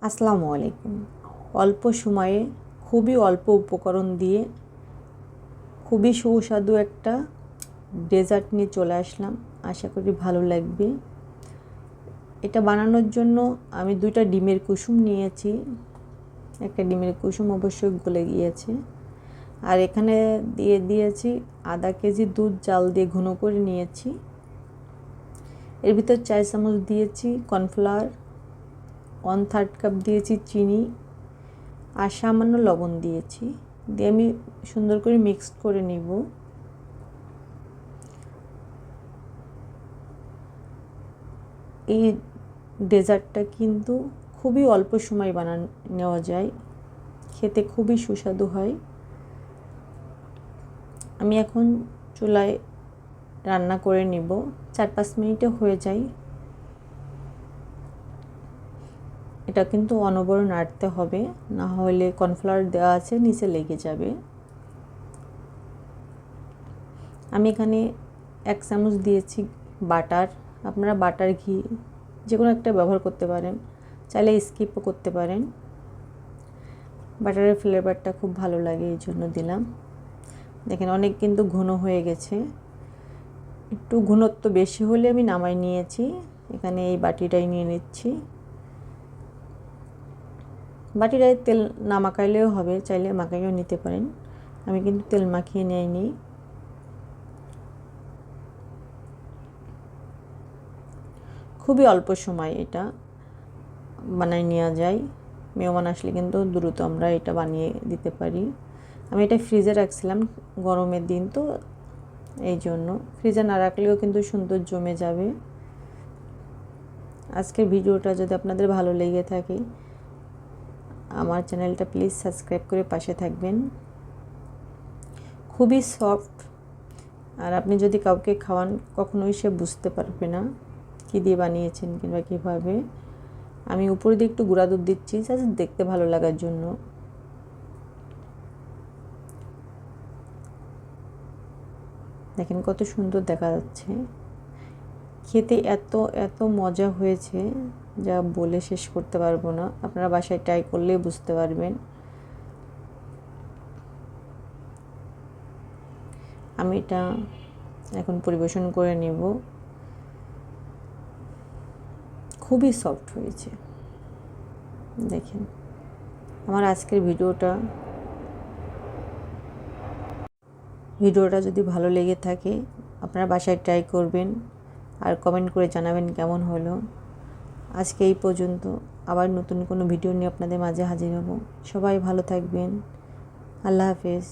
আসসালামু আলাইকুম। অল্প সময়ে খুবই অল্প উপকরণ দিয়ে খুবই সুস্বাদু একটা ডেজার্ট নিয়ে চলে আসলাম। আশা করি ভালো লাগবে। এটা বানানোর জন্য আমি 2টা ডিমের কুসুম নিয়েছি। একটা ডিমের কুসুম অবশ্যই গলে গিয়েছে। আর এখানে দিয়ে দিয়েছি আধা কেজি দুধ জাল দিয়ে ঘন করে নিয়েছি। এর ভিতর 4 চামচ দিয়েছি কর্নফ্লাওয়ার, 1/3 কাপ দিয়েছি চিনি আর সামান্য লবণ দিয়েছি। দিয়ে আমি সুন্দর করে মিক্সড করে নিব। এই ডেজার্টটা কিন্তু খুবই অল্প সময় নেওয়া যায়, খেতে খুবই সুস্বাদু হয়। আমি এখন চুলায় রান্না করে নিব, 4-5 মিনিটে হয়ে যায়। এটা কিন্তু অনবরত নাড়তে হবে, না হলে কর্নফ্লাওয়ার দেওয়া আছে নিচে লেগে যাবে। আমি এখানে 1 চামচ দিয়েছি বাটার। আপনারা বাটার ঘি যে কোনো একটা ব্যবহার করতে পারেন, চাইলে স্কিপও করতে পারেন। বাটারের ফ্লেভারটা খুব ভালো লাগে, এই জন্য দিলাম। দেখেন অনেক কিন্তু ঘন হয়ে গেছে। একটু ঘনত্ব বেশি হলে আমি নামাই নিয়েছি। এখানে এই বাটিটাই নিয়ে নিচ্ছি। বাটিটায় তেল না মাখাইলেও হবে, চাইলে মাখাইও নিতে পারেন। আমি কিন্তু তেল মাখিয়ে নিইনি। খুবই অল্প সময় এটা বানিয়ে নেওয়া যায়। মেহমান আসলে কিন্তু দ্রুত আমরা এটা বানিয়ে দিতে পারি। আমি এটা ফ্রিজে রাখছিলাম, গরমের দিন তো এই জন্য। ফ্রিজে না রাখলেও কিন্তু সুন্দর জমে যাবে। আজকের ভিডিওটা যদি আপনাদের ভালো লেগে থাকে, আমার চ্যানেলটা প্লিজ সাবস্ক্রাইব করে পাশে থাকবেন। খুবই সফট, আর আপনি যদি কাউকে খাওয়ান কখনোই সে বুঝতে পারবে না কী দিয়ে বানিয়েছেন কিংবা কীভাবে। আমি উপরে দিয়ে একটু গুঁড়া দুধ দিচ্ছি জাস্ট দেখতে ভালো লাগার জন্য। দেখেন কত সুন্দর দেখা যাচ্ছে। খেতে এত এত মজা হয়েছে যা বলে শেষ করতে পারবো না। আপনারা বাসায় ট্রাই করলেই বুঝতে পারবেন। আমি এটা এখন পরিবেশন করে নেব। খুবই সফট হয়েছে। দেখেন আমার আজকের ভিডিওটা যদি ভালো লেগে থাকে, আপনারা বাসায় ট্রাই করবেন আর কমেন্ট করে জানাবেন কেমন হলো। আজকে এই পর্যন্ত, আবার নতুন কোনো ভিডিও নিয়ে আপনাদের মাঝে হাজির হব। সবাই ভালো থাকবেন। আল্লাহ হাফেজ।